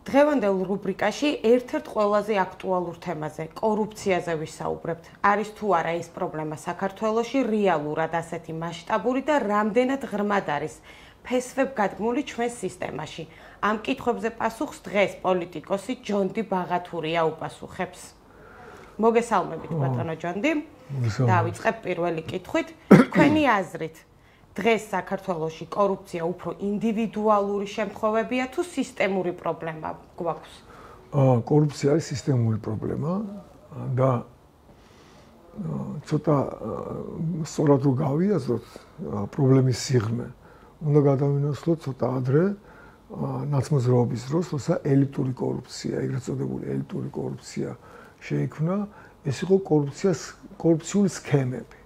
დღევანდელ რუბრიკაში ერთ-ერთ ყველაზე აქტუალურ თემაზე, კორუფციაზე ვისაუბრებთ. არის თუ არა ეს პრობლემა საქართველოში რეალურად ასეთი მასშტაბური და რამდენად ღრმად არის ფესვებგადგმული ჩვენს სისტემაში. ამ კითხვებზე პასუხს დღეს პოლიტიკოსი ჯონდი ბაღათურია უპასუხებს. მოგესალმებით ბატონო ჯონდი. დავიწყებ პირველი კითხვით. თქვენი აზრით დღეს საქართველოში კორუფცია უფრო ინდივიდუალური შემთხვევებია თუ სისტემური პრობლემა გვაქვს? კორუფცია არის სისტემური პრობლემა და ცოტა სწორად რო გავიაზროთ პრობლემის სიღრმე. უნდა გადავინაცვლოთ ცოტა ადრე ნაცმოძრაობის დროს, როცა ელიტური კორუფცია, ეგრეთ წოდებული ელიტური კორუფცია შეიქმნა, ეს იყო კორუფციული სქემები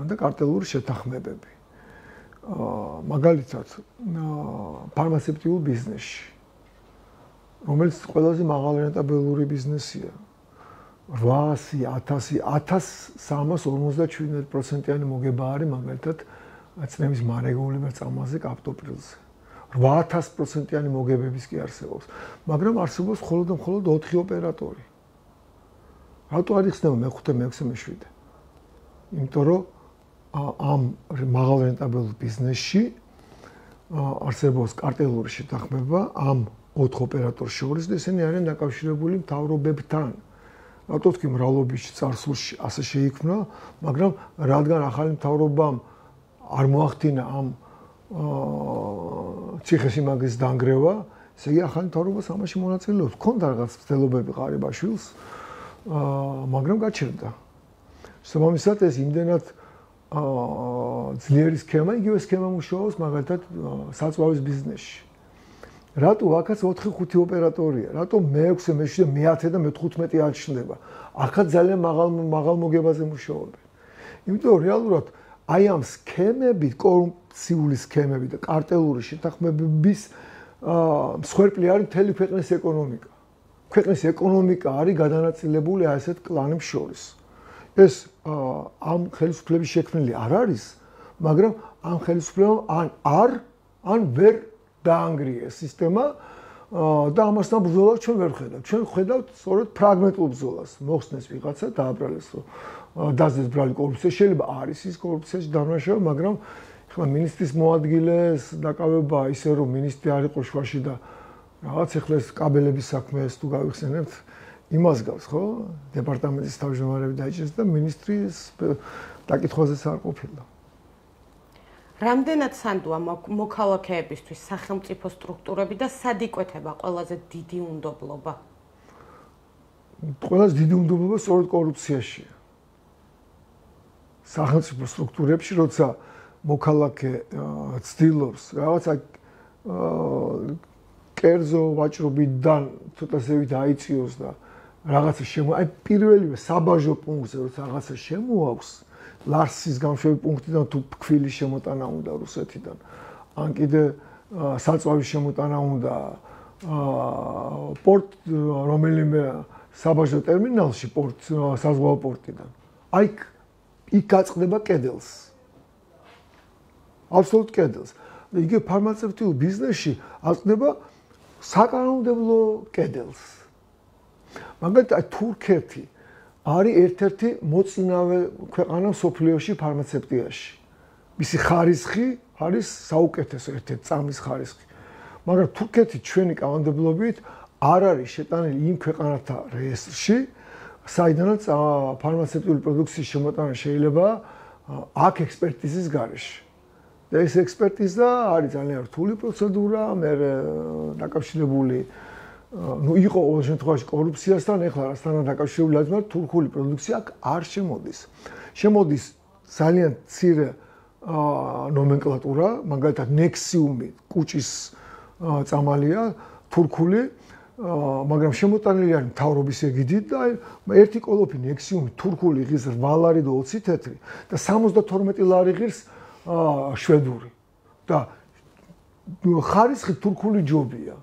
და კარტელური შეთანხმებები. მაგალითად, ფარმაცევტიულ ბიზნესში, რომელიც ყველაზე მაღალრენტაბელური ბიზნესია. 800, 1000, 1357%-იანი მოგება არის მაგალითად წნევის მარეგულირება წამალზე კაპტოპრილზე. 8000%-იანი მოგებების კი არსებობს, მაგრამ არსებობს მხოლოდ და მხოლოდ 4 ოპერატორი. რატო არ იხსნება მე-5, მე-6, მე-7? იმიტომ რომ ამ მაღალრენტაბელ ბიზნესში არსებობს კარტელური შეთანხმება ამ 4 ოპერატორს შორის და ესენი არიან დაკავშირებული მთავრობებთან. რატო თქვი მრავლობის წარსულში ასე შეიქმნა, მაგრამ რადგან ახალი მთავრობამ არ მოახდინა ამ ციხესიმაგრის დანგრევა, ესე იგი ახალი მთავრობას ამაში მონაწილეობს. ქონდა რაღაც ცდილობები ყარიბაშვილს, მაგრამ გაჩერდა. შესაბამისად ეს იმდენად ძლიერი სქემა, იგივე სქემა მუშაობს მაგალითად საწვავის ბიზნესში. რატო აქაც 4-5 ოპერატორია? რატო მე-6, მე-7, მე-10 და მე-15 არ ჩნდება? აქაც ძალიან მაღალ მოგებაზე მუშაობენ. იმიტომ რომ რეალურად აი ამ სქემები, კორუფციული სქემები და კარტელური შეთანხმებების მსხვერპლი არის მთელი ქვეყნის ეკონომიკა. ქვეყნის ეკონომიკა არის გადანაწილებული ასეთ კლანებს შორის. ეს ამ ხელისუფლების შექმნილი არ არის, მაგრამ ამ ხელისუფლებამ ან ვერ დაანგრიეს სისტემა და ამასთან ბრძოლას ჩვენ ვერ ხედავთ. ჩვენ ხედავთ სწორედ ფრაგმენტულ ბრძოლას. მოხსნეს ვიღაცა, დააბრალეს რომ დაძდეს ბრალი კორუფცია, შეიძლება არის ის კორუფციაში დამნაშავე, მაგრამ ხლა მინისტრის მოადგილეს დაკავება ისე რომ მინისტრი არ იყო შვაში და რაღაც ეხლა ეს კაბელების საქმეს თუ გავიხსენებთ, იმას გავს, ხო? დეპარტამენტის თავმჯდომარები დაიჭერეს და მინისტრის დაკითხვაზეც არ ყოფილა. რამდენად სანდოა მოქალაქეებისთვის სახელმწიფო სტრუქტურები და სად იკვეთება ყველაზე დიდი უნდობლობა? ყველაზე დიდი უნდობლობა სწორედ კორუფციაშია. სახელმწიფო სტრუქტურებში, როცა მოქალაქე ცდილობს რაღაცა კერძო ვაჭრობიდან ცოტა ზევით აიწიოს და რაღაცა აი პირველივე საბაჟო პუნქტზე როცა რაღაცა შემოაქვს, ლარსის გამშვები პუნქტიდან თუ ფქვილის შემოტანა უნდა რუსეთიდან, ან კიდე საწვავის შემოტანა უნდა პორტ რომელიმე საბაჟო ტერმინალში, საზღვაო პორტიდან. აი იქ გაწყდება კედელს. აბსოლუტ კედელს. და იგივე ფარმაცევტიულ ბიზნესში აწყდება საკანონმდებლო კედელს. მაგალითად, თურქეთი არის ერთ-ერთი მოწინავე ქვეყანა მსოფლიოში ფარმაცევტიაში. მისი ხარისხი არის საუკეთესო ერთ-ერთი წამის ხარისხი. მაგრამ თურქეთი ჩვენი კანონმდებლობით არ არის შეტანილი იმ ქვეყანათა რეესტრში, საიდანაც ფარმაცევტიული პროდუქციის შემოტანა შეიძლება აქ ექსპერტიზის გარეშე. და ეს ექსპერტიზა არის ძალიან რთული პროცედურა, მე დაკავშირებული იყო ყოველ შემთხვევაში კორუფციასთან, ეხლა რასთან დაკავშირებული არის, მაგრამ თურქული პროდუქცია აქ არ შემოდის. შემოდის ძალიან მცირე ნომენკლატურა, მაგალითად ნექსიუმი კუჭის წამალია თურქული, მაგრამ შემოტანილი არის მთავრობის ეგიდით და ერთი კოლოფი ნექსიუმი თურქული ღირს 8 ლარი და 20 თეთრი და 72 ლარი ღირს შვედური და ხარისხი თურქული ჯობია.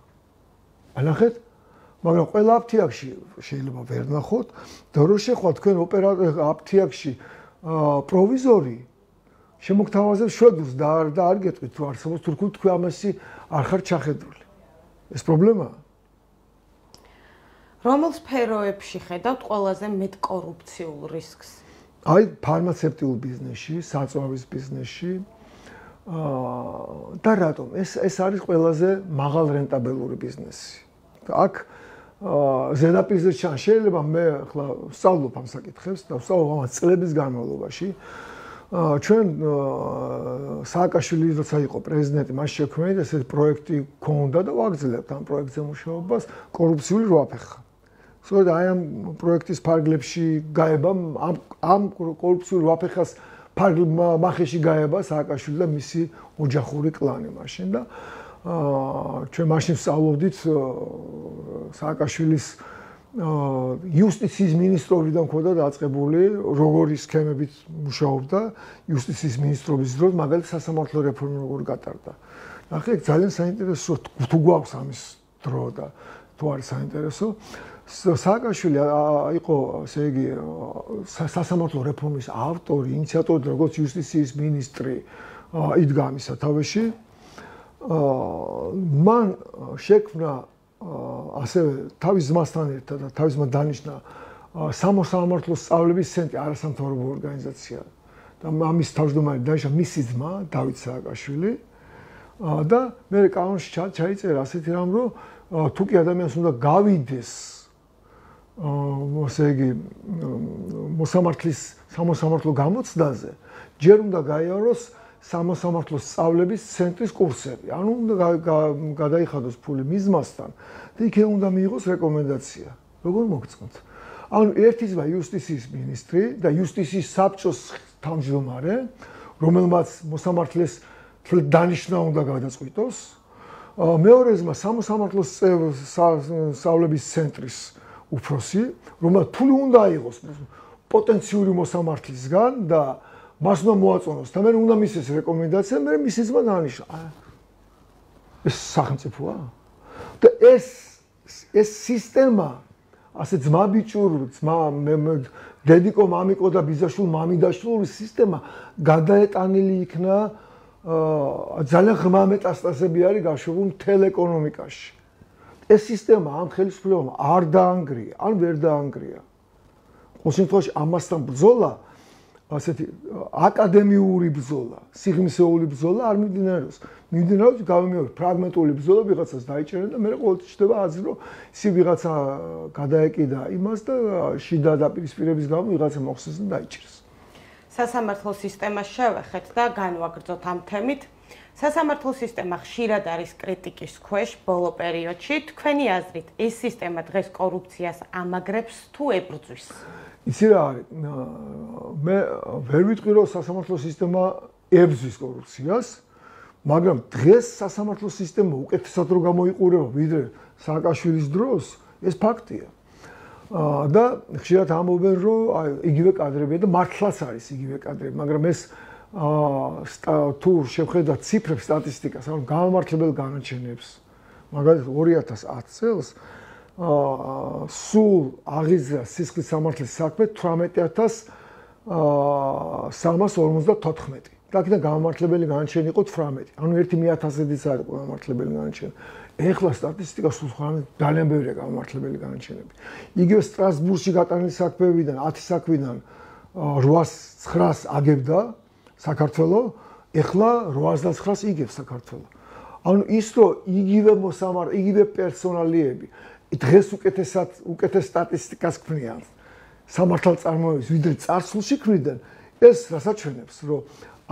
ანახეთ, მაგრამ ყველა აფთიაქში შეიძლება ვერ ნახოთ და რო შეხვა თქვენ აფთიაქში პროვიზორი შემოგთავაზებს შვედურს და არ გეტყვით თუ არსებობს თურქული, თქვენ ამასი არ ხართ ჩახედული. ეს პრობლემაა. რომელ სფეროებში ხედავთ ყველაზე მეტ კორუფციულ რისკს? აი, ფარმაცევტიულ ბიზნესში, საწვავის ბიზნესში. და რატომ? ეს არის ყველაზე მაღალ რენტაბელური ბიზნესი. აქ ზედაპირზე ჩან შეიძლება მე ახლა ვსწავლობ ამ საკითხებს და ვსწავლობ ამ წლების განმავლობაში. ჩვენ სააკაშვილი როცა იყო პრეზიდენტი, მას შექმნა ესეთი პროექტი ქონდა და ვაგრძელებთ ამ პროექტზე მუშაობას კორუფციული რვაფეხა. სწორედ აი ამ პროექტის ფარგლებში გაება ამ კორუფციულ რვაფეხას მახეში გაება სააკაშვილი და მისი ოჯახური კლანი მაშინ და ჩვენ მაშინ ვსწავლობდით სააკაშვილის იუსტიციის მინისტრობიდან მქონდა დაწყებული როგორი სქემებით მუშაობდა იუსტიციის მინისტრობის დროს მაგალითად სასამართლო რეფორმა როგორ გატარდა. ნახე ძალიან საინტერესო თუ გვაქვს ამის დრო და თუ არის საინტერესო სააკაშვილი იყო ესე იგი სასამართლო რეფორმის ავტორი, ინიციატორი როგორც იუსტიციის მინისტრი იდგა ამის სათავეში. მან შექმნა ასევე თავის ძმასთან ერთად და თავის ძმა დანიშნა სამოსამართლო სწავლების ცენტრი, არასამთავრობო ორგანიზაცია და ამის თავმჯდომარე დანიშნა მისი ძმა დავით სააკაშვილი და მე კანონში ჩაიწერა ასეთი რამ რომ თუ კი ადამიანს უნდა გავიდეს ესე იგი სამოსამართლო გამოცდაზე ჯერ უნდა გაიაროს სამოსამართლო სწავლების ცენტრის კურსები. ანუ უნდა გადაიხადოს ფული მის ძმასთან და იქ უნდა მიიღოს რეკომენდაცია. როგორ მოგწონთ? ანუ ერთი ძმა იუსტიციის მინისტრი და იუსტიციის საბჭოს თავმჯდომარე, რომელმაც მოსამართლეს დანიშნა უნდა გადაწყვიტოს. მეორე ძმა სამოსამართლო სწავლების ცენტრის უფროსი, რომელმაც ფული უნდა აიღოს პოტენციური მოსამართლისგან და მას უნდა მოაწონოს და მე უნდა მისცეს რეკომენდაცია, მე მისი ძმა დანიშნა. ეს სახელმწიფოა? და ეს სისტემა ასე ძმაბიჭურ, დედიკო, მამიკო და ბიძაშვილ, მამიდაშვილური სისტემა გადაეტანილი იქნა ძალიან ღრმა მეტასტაზები არის გაშვებული მთელ ეკონომიკაში. ეს სისტემა ამ ხელისუფლებამ არ დაანგრია, ან ვერ დაანგრია. ყოველ შემთხვევაში ამასთან ბრძოლა ასეთი აკადემიური ბრძოლა, სიღრმისეული ბრძოლა არ მიმდინარეობს. მიმდინარეობს გამომიორე ფრაგმენტული ბრძოლა, ვიღაცას დაიჭერენ და მე ყოველთვის ჩდება აზრი, რომ ისი ვიღაცა გადაეკიდა იმას და შიდა დაპირისპირების გამო ვიღაცა მოხსნეს და დაიჭერეს. სასამართლო სისტემას შევეხეთ და განვაგრძოთ ამ თემით. სასამართლო სისტემა ხშირად არის კრიტიკის ქვეშ ბოლო პერიოდში. თქვენი აზრით, ეს სისტემა დღეს კორუფციას ამაგრებს თუ ებრძვის? იცი რა არის? მე ვერ ვიტყვი რომ სასამართლო სისტემა ებრძვის კორუფციას, მაგრამ დღეს სასამართლო სისტემა უკეთესად რო გამოიყურება ვიდრე სააკაშვილის დროს, ეს ფაქტია. და ხშირად ამბობენ რომ იგივე კადრებია და მართლაც არის იგივე კადრები, მაგრამ ეს თუ შევხედათ ციფრებს, სტატისტიკას, ანუ გამომართლებელ განაჩენებს, მაგალითად 2010 წელს სულ აღიზრდა სისხლის სამართლის საქმე 18354. და აქედან გამომართლებელი განაჩენი იყო 18. ანუ 1/1000-იც არის გამომართლებელი განაჩენი. ეხლა სტატისტიკა სულ ძალიან ბევრია გამომართლებელი განაჩენები. იგივე სტრასბურგში გატანილი საქმეებიდან 10 საქმიდან 800-900 აგებდა საქართველო, ეხლა 809-ს იგებს საქართველო. ანუ ის რომ იგივე იგივე პერსონალიები დღეს უკეთეს სტატისტიკას ქმნიან სამართალწარმოების ვიდრე წარსულში ქმნიდნენ, ეს რასაც ჩვენებს, რომ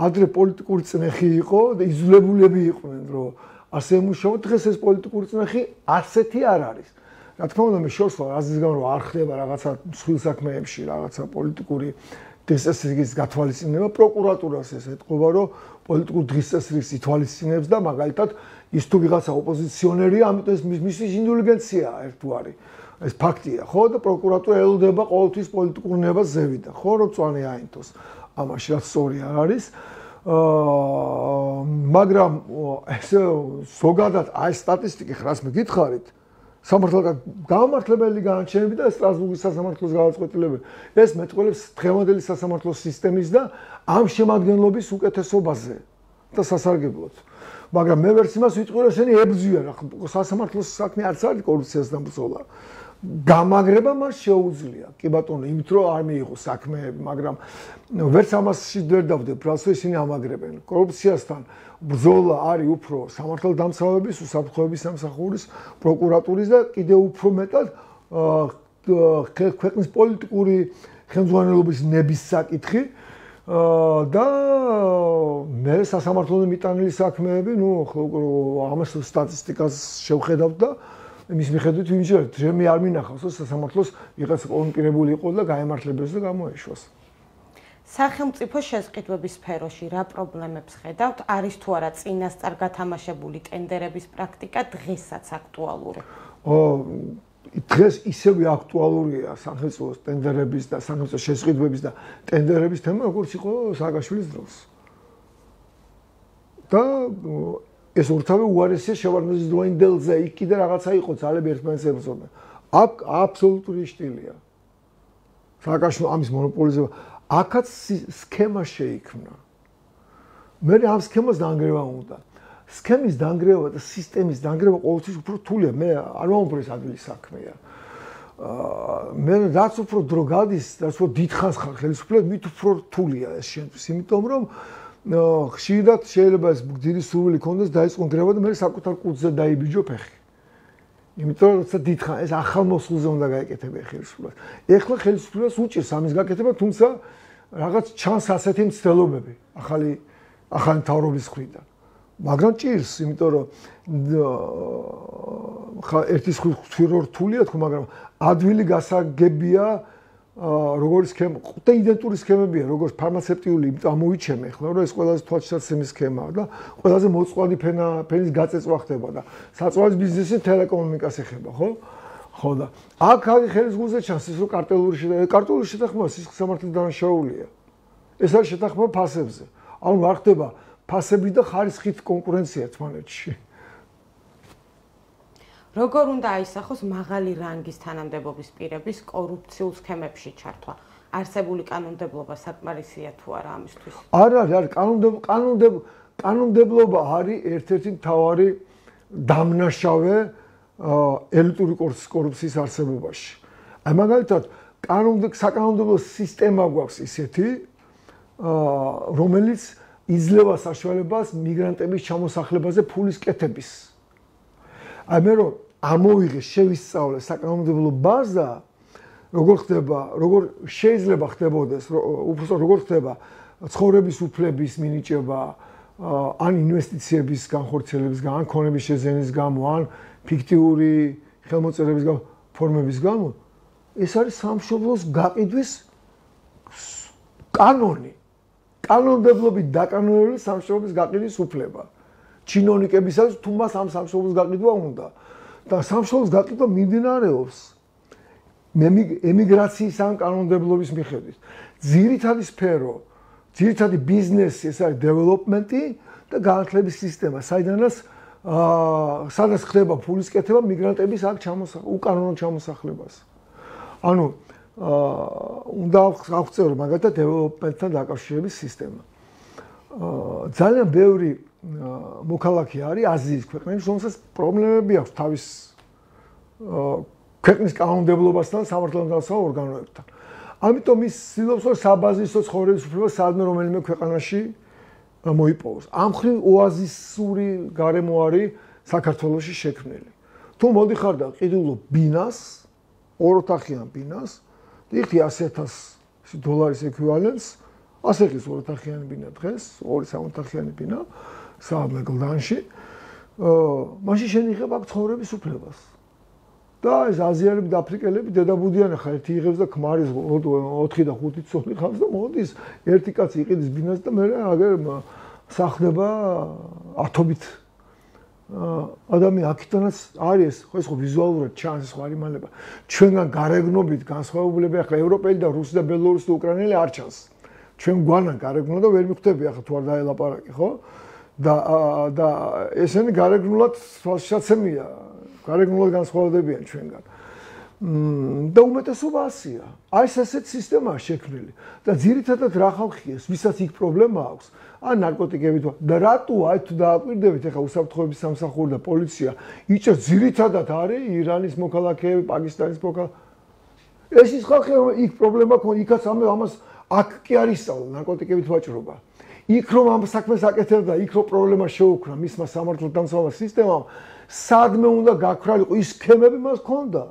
ადრე პოლიტიკური წნეხი იყო და იძულებულები იყვნენ, რომ ასე მუშაობთ, დღეს ეს პოლიტიკური წნეხი ასეთი არ არის. რა თქმა უნდა, მე შორს ვარ აზრის გამო, რომ არ ხდება რაღაცა მსხვილ საქმეებში, რაღაცა პოლიტიკური დღესასრიგის გათვალისწინება, პროკურატურას ეს ეთყობა, რომ პოლიტიკურ დღესასრიგს ითვალისწინებს და მაგალითად ის თუ ვიღაცა ოპოზიციონერია, ამიტომ ეს მისი ინტელიგენციაა ერთგვარი. ეს ფაქტია, ხო? და პროკურატურა ელოდება ყოველთვის პოლიტიკურ ნებას ზევიდან, ხო, რომ წვანე აინთოს. ამაში რაც სწორი არ არის. მაგრამ ესე ზოგადად აი სტატისტიკის რას მეკითხარით, გამომართლებელი განაჩენები და სტრასბურგის სასამართლოს გადაწყვეტილებები. ეს მეტყველებს დღევანდელი სასამართლოს სისტემის და ამ შემადგენლობის უკეთესობაზე და სასარგებლოდ. მაგრამ მე ვერც იმას ვიტყვი, რომ ესენი ებრძვიან, სასამართლოს საქმე არც არის კორუფციასთან ბრძოლა. გამაგრება მას შეუძლია. კი ბატონო, იმით რომ არ მიიღო საქმეები, მაგრამ ვერც ამაში ვერ დავდებ, რაც ისინი ამაგრებენ. კორუფციასთან ბრძოლა არის უფრო სამართალდამცავების, უსაფრთხოების სამსახურის, პროკურატურის და კიდევ უფრო მეტად ქვეყნის პოლიტიკური ხელმძღვანელობის ნების საკითხი და მე სასამართლოზე მიტანილი საქმეები, ამას სტატისტიკას შევხედავთ და იმის მიხედვით ვიმჯერებ, ჩემი არ მინახავს, რომ სასამართლოს ვიღაცა კონკრეტული იყო და გაემართლებდეს და გამოეშვას. სახელმწიფო შეზღუდვების სფეროში რა პრობლემებს ხედავთ? არის თუ არა წინასწარ გათამაშებული ტენდერების პრაქტიკა დღესაც აქტუალური? დღეს ისევე აქტუალურია სახელმწიფო ტენდერების და სახელმწიფო შეზღუდვების და ტენდერების თემა, როგორც იყო სააკაშვილის დროს. და ეს ორთავე უარესია შევარდნაძის დროინდელზე, იქ კიდე რაღაცა იყო, ძალები ერთმანეთს ებრძოდნენ. აქ აბსოლუტური შტილია. სააკაშვილო ამის მონოპოლიზება, აქაც სქემა შეიქმნა. მე ამ სქემას დანგრევა უნდა. სქემის დანგრევა და სისტემის დანგრევა ყოველთვის უფრო რთულია. მე არ მომფრეს ადგილის საქმეა. მე რაც უფრო დრო გადის, რაც უფრო დიდხანს ხარ ხელისუფლება, მით უფრო რთულია ეს შენთვის, იმიტომ რომ ხშირად შეიძლება ეს დიდი სურვილი ქონდეს დაიწყო ნგრევა და მე საკუთარ კუთხეზე დაიბიჯო ფეხი. იმიტომ რომ როცა დიდხან ეს ახალ მოსულზე უნდა გაეკეთებინა ხელისუფლებას. ეხლა ხელისუფლებას უჭირს ამის გაკეთება, თუმცა რაღაც ჩანს ასეთი მცდელობები ახალი მთავრობის მხრიდან. მაგრამ ჭირს, იმიტომ რომ ერთის ხრო რთულია თქო, მაგრამ ადვილი გასაგებია როგორც სქემა, და იდენტური სქემებია, როგორც ფარმაცევტიული, იმიტომ ამოვიჩემე ახლა, რომ ეს ყველაზე თვალსაჩინო სქემაა და ყველაზე მოწყვლადი ფენის გაწეწვა ხდება და საწვავის ბიზნესი ტელეკომუნიკაციას ეხება, ხო? ხო და აქ არის ხელის გულზე ჩანს ის, რომ კარტელი შეთანხმება სისხლის სამართლის დანაშაულია. ეს არის შეთანხმება ფასებზე. ანუ არ ხდება ფასები და ხარისხით კონკურენცია ერთმანეთში. როგორ უნდა აისახოს მაღალი რანგის თანამდებობის პირების კორუფციულ სქემებში ჩართვა? არსებული კანონმდებლობა საკმარისია თუ არა ამისთვის? არ არის, კანონმდებლობა არის ერთ-ერთი მთავარი დამნაშავე ელიტური კორუფციის არსებობაში. აი მაგალითად, საკანონმდებლო სისტემა გვაქვს ისეთი, რომელიც იძლევა საშუალებას მიგრანტების ჩამოსახლებაზე ფულის კეთების. აი მე რომ ამოვიღე, შევისწავლე საკანონმდებლო ბაზა, როგორ შეიძლება ხდებოდეს, უბრალოდ როგორ ხდება ცხოვრების უფლების მინიჭება, ან ინვესტიციების განხორციელების გამო, ან ქონების შეძენის გამო, ან ფიქტიური ხელმოწერების ფორმების გამო, ეს არის სამშობლოს გაყიდვის კანონი. კანონმდებლობით დაკანონებული სამშობლოს გაყიდვის უფლება. ჩინონიკებისაც თუ მას ამ სამშობლოს გაყიდვა უნდა. და სამშობლოს გაყიდვა მიმდინარეობს ემიგრაციის ან კანონმდებლობის მიხედვით. ძირითადი სფერო, ძირითადი ბიზნესი ეს არის დეველოპმენტი და განათლების სისტემა, სადაც ხდება ფულის კეთება მიგრანტების აქ უკანონო ჩამოსახლებას. ანუ უნდა აღწერო მაგალითად დეველოპმენტთან დაკავშირების სისტემა. ძალიან ბევრი მოქალაქე არის აზიის ქვეყნებში, რომელსაც პრობლემები აქვს თავის ქვეყნის კანონმდებლობასთან, სამართალდამცავ ორგანოებთან. ამიტომ ის ცდილობს, რომ საბაზისო ცხოვრების უფლება სადმე რომელიმე ქვეყანაში მოიპოვოს. ამ ხრივ ოაზისური გარემო არის საქართველოში შექმნილი. თუ მოდიხარ და ყიდულობ ბინას, ოროთახიან ბინას, იხდი 100,000 დოლარის ეკვივალენტს, ასე ხის ოროთახიანი ბინა დღეს, ორი სამოთახიანი ბინა საამეგლდანში, მაშინ შენ იღებ აქ ცხოვრების უფლებას. და ეს აზიელები და აფრიკელები დედაბუდიან ახლა ერთი იღებს და ქმარის 4 და 5 ცოლი ხავს და მოდის ერთი კაცი იყიდის ბინას და მე აგერ სახდება ათობით ადამიანი აქედანაც არის ხო ეს ხო ვიზუალურად ჩანს ეს ხო არ იმალება ჩვენგან გარეგნობით განსხვავებულები ახლა ევროპელი და რუსი და ბელორუსი და უკრაინელი არ ჩანს ჩვენ გვანან გარეგნულად და ვერ მიხვდები ახლა თუ არ დაელაპარაკი ხო და ესენი გარეგნულად თვალსაჩინოა გარეგნულად განსხვავდებიან ჩვენგან და უმეტესობა ასია. აი ესეთ სისტემაა შექმნილი და ძირითადად რა ხალხია, ვისაც იქ პრობლემა აქვს, ან ნარკოტიკებით და რატო აი თუ დააკვირდებით ახლა უსაფრთხოების სამსახური და პოლიცია იჭერს ძირითადად არის ირანის მოქალაქეები, პაკისტანის მოქალაქეები. ეს ის ხალხი რომ იქ პრობლემა ქონდა, იქაც ამას აქ კი არ ისწავლა ნარკოტიკებით ვაჭრობა. იქ რომ ამ საქმეს აკეთებდა, იქ რომ პრობლემა შეუქმნა მისმა სამართალდამცავ სისტემამ, სადმე უნდა გაქრალიყო ის სქემები მას ჰქონდა.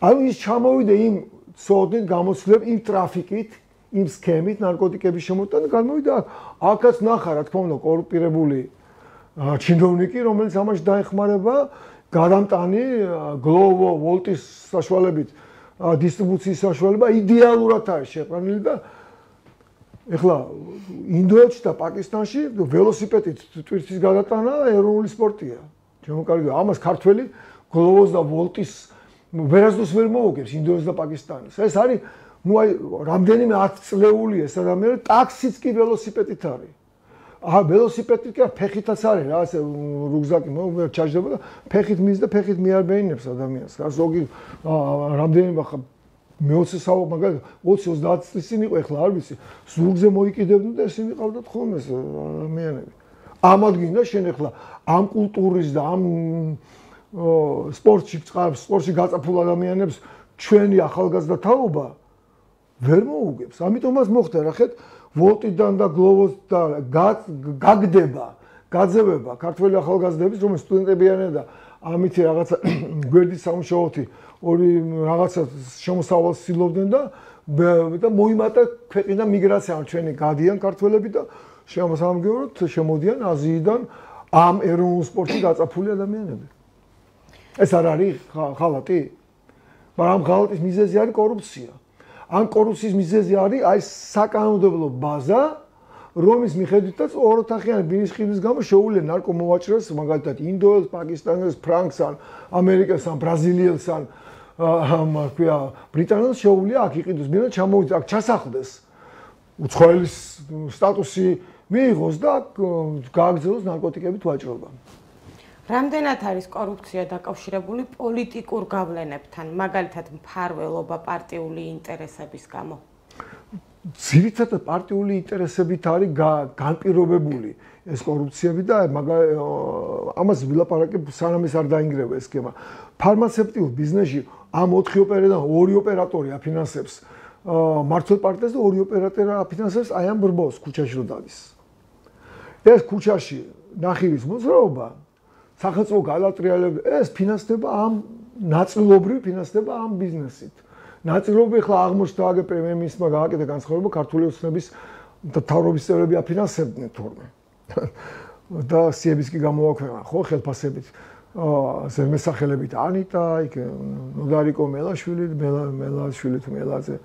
აი ის ჩამოვიდა იმ სოდით გამოცდილებ იმ ტრაფიკით, იმ სქემით ნარკოტიკების შემოტანა გამოვიდა აქაც ნახა რა თქმა უნდა კორუმპირებული ჩინოვნიკი რომელიც ამაში დაეხმარება გადამტანი გლოვო ვოლტის საშუალებით დისტრიბუციის საშუალება იდეალურად არის შეყვანილი და ეხლა ინდოეთში და პაკისტანში ველოსიპედით ტვირთის გადატანა ეროვნული სპორტია. ჩემო კარგი ამას ქართველი გლოვოს და ვოლტის ვერასდროს ვერ მოუგებს ინდოეთს და პაკისტანს. ეს არის ნუ აი რამდენიმე 10 წლეული ეს ადამიანი ტაქსიც კი ველოსიპედით არის. ველოსიპედით კი ფეხითაც არის რა ასე რუგზაკი ჩაჯდება და ფეხით მის და ფეხით მიარბეინებს ადამიანს. რა ზოგი რამდენიმე მე-20 მაგალითად 20-30 წლის წინ იყო ეხლა არ ვიცი ზურგზე მოიკიდებდნენ და ესენი ყავდათ ხოლმე ეს ადამიანები. ამად გინდა შენ ეხლა ამ კულტურის და ამ სპორტში გაწაფულ ადამიანებს ჩვენი ახალგაზრდა თაობა ვერ მოუგებს. ამიტომაც მოხდა რა ხეთ ვოლტიდან და გლოვოს და გაძევება ქართველი ახალგაზრდების რომ სტუდენტები არიან და ამითი რაღაცა გვერდის სამუშაოთი ორი რაღაცა შემოსავალს ცდილობდნენ და მოიმატა ქვეყნიდან მიგრაცია ჩვენი გადიან ქართველები და შემოსამგებლოდ შემოდიან აზიიდან ამ ეროვნულ სპორტში გაწაფული ადამიანები. ეს არ არის ხალატი? მაგრამ ხალატის მიზეზი არის კორუფცია. ან კორუფციის მიზეზი არის აი საკანონმდებლო ბაზა, რომის მიხედვითაც ოროთახიანი ბინის გამო შეუძლია ნარკომოვაჭრეს, მაგალითად ინდოელს, პაკისტანელს, ფრანგს ან ამერიკელს ან ბრაზილიელს ან ქვია ბრიტანელს შეუძლია აქ იყიდოს, მერე ჩამოვიდეს, აქ ჩასახლდეს. უცხოელის სტატუსი მიიღოს და გააგრძელოს ნარკოტიკებით ვაჭრობა. რამდენად არის კორუფცია დაკავშირებული პოლიტიკურ გავლენებთან, მაგალითად მფარველობა პარტიული ინტერესების გამო? ძირითადად პარტიული ინტერესებით არის განპირობებული ეს კორუფციები და ამას ვილაპარაკებ სანამ ეს არ დაინგრევა ეს სქემა. ფარმაცევტიულ ბიზნესში ამ 4 ოპერატორიდან 2 ოპერატორი აფინანსებს მართლ პარტიას და 2 ოპერატორი აფინანსებს აი ამ ბრბოს ქუჩაში რო დადის. ეს ქუჩაში ნახირის მოძრაობა სახელმწიფო გადატრიალებს ეს ფინანსდება ამ ნაწილობრივ ფინანსდება ამ ბიზნესით. ნაწილობრივ ხლა აღმოჩნდა აგე პრემიერ-მინისტრმა გააკეთა განცხადება ქართული ოცნების და თავრობის წევრები აფინანსებდნენ თორმე. და სიების კი გამოაქვეყნა ხო ხელფასებით მესახელებით ანიტა, იქ ნოდარიკო მელაშვილი, მელაშვილი თუ მელაძე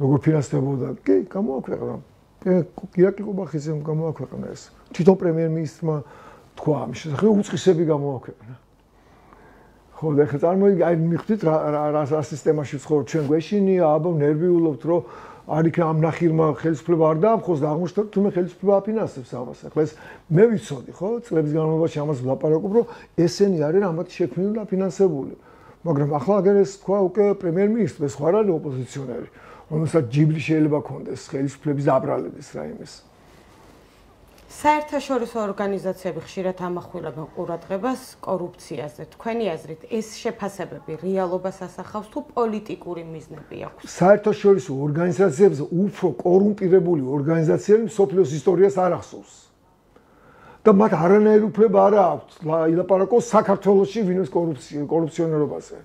როგორ ფინანსდებოდა კი გამოაქვეყნა. ირაკლი კუბახიძემ გამოაქვეყნა ეს. თვითონ პრემიერ-მინისტრმა თქვა ამის შესახებ უწყისები გამოაქვეყნა. ხო და ხა წარმოიდგინე აი მიხვდით რა სისტემაში ვცხოვრობ ჩვენ გვეშინია აბა ნერვიულობთ რომ არ იქ ამ ნახირმა ხელისუფლება არ დაამხოს და აღმოჩნდა თუმე ხელისუფლება აფინანსებს ამას. ახლა ეს მე ვიცოდი ხო წლების განმავლობაში ამას ვლაპარაკობ რომ ესენი არის რამაც შექმნილი და აფინანსებული. მაგრამ ახლა აგერ ეს თქვა უკვე პრემიერ-მინისტრი ეს ხარ არის ოპოზიციონერი რომელსაც ჯიბლი შეიძლება ქონდეს ხელისუფლების დაბრალების რაიმეს. საერთაშორისო ორგანიზაციები ხშირად ამახვილებენ ყურადღებას კორუფციაზე. თქვენი აზრით, ეს შეფასებები რეალობას ასახავს თუ პოლიტიკური მიზნები აქვს? საერთაშორისო ორგანიზაციებზე უფრო კორუმპირებული ორგანიზაციები მსოფლიოს ისტორიას არ ახსოვს. და მათ არანაირი უფლება არ აქვს ილაპარაკოს საქართველოში ვინმეს კორუფციონერობაზე.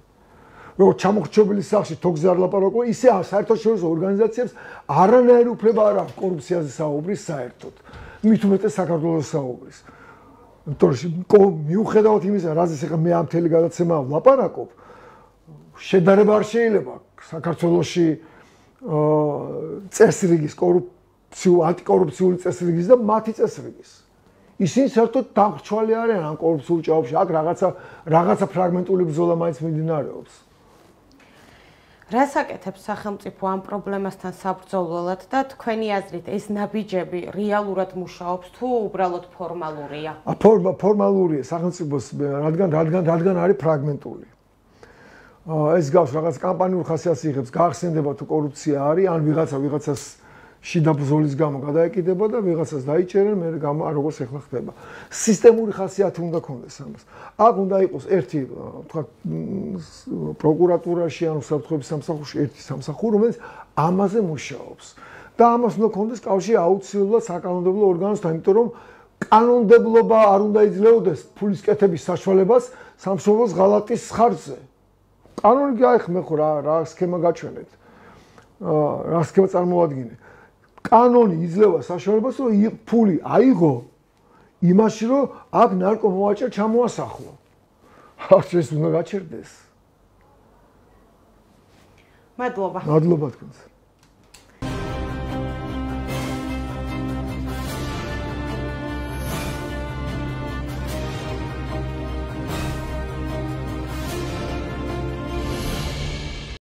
როგორც ჩამოხრჩობილი სახში თოქზე არ ლაპარაკო, ისე საერთაშორისო ორგანიზაციებს არანაირი უფლება არ აქვს კორუფციაზე საუბრის საერთოდ. მით უმეტეს საქართველოს საუბრის. იმიტომ მიუხედავად იმისა, რაზეც ახლა მე ამ მთელი გადაცემა ვლაპარაკობ, შედარება არ შეიძლება საქართველოში წესრიგის ანტიკორუფციული წესრიგის და მათი წესრიგის. ისინი საერთოდ დამრჩვალი არიან ამ კორუფციულ ჭაობში. აქ რაღაცა ფრაგმენტული ბრძოლა მაინც მიმდინარეობს. რას აკეთებს სახელმწიფო ამ პრობლემასთან საბრძოლველად და თქვენი აზრით ეს ნაბიჯები რეალურად მუშაობს თუ უბრალოდ ფორმალურია? ფორმალურია სახელმწიფოს რადგან არის ფრაგმენტული. ეს გავს რაღაც კამპანიურ ხასიათს იღებს, გახსენდება თუ კორუფცია არის, ან ვიღაცას შიდა ბრძოლის გამო გადაეკიდება და ვიღაცას დაიჭერენ, მე როგორც ეხლა ხდება. სისტემური ხასიათი უნდა ქონდეს ამას. აქ უნდა იყოს ერთი, თქვა, პროკურატურაში ან უსაფრთხოების სამსახურში ერთი სამსახური, რომელიც ამაზე მუშაობს. და ამას უნდა ქონდეს კავშირი აუცილებლად საკანონმდებლო ორგანოსთან, იმიტომ რომ კანონმდებლობა არ უნდა იძლეოდეს ფულის კეთების საშუალებას სამშობლოს ღალატის ხარჯზე. კანონი გაიხმე ხო რა სქემა გაჩვენეთ. რა სქემა წარმოვადგინე. კანონი იძლევა საშუალებას, რომ ფული აიღო იმაში, რომ აქ ნარკომოვაჭრე ჩამოასახლო. ეს უნდა გაჩერდეს. მადლობა. მადლობა თქვენს.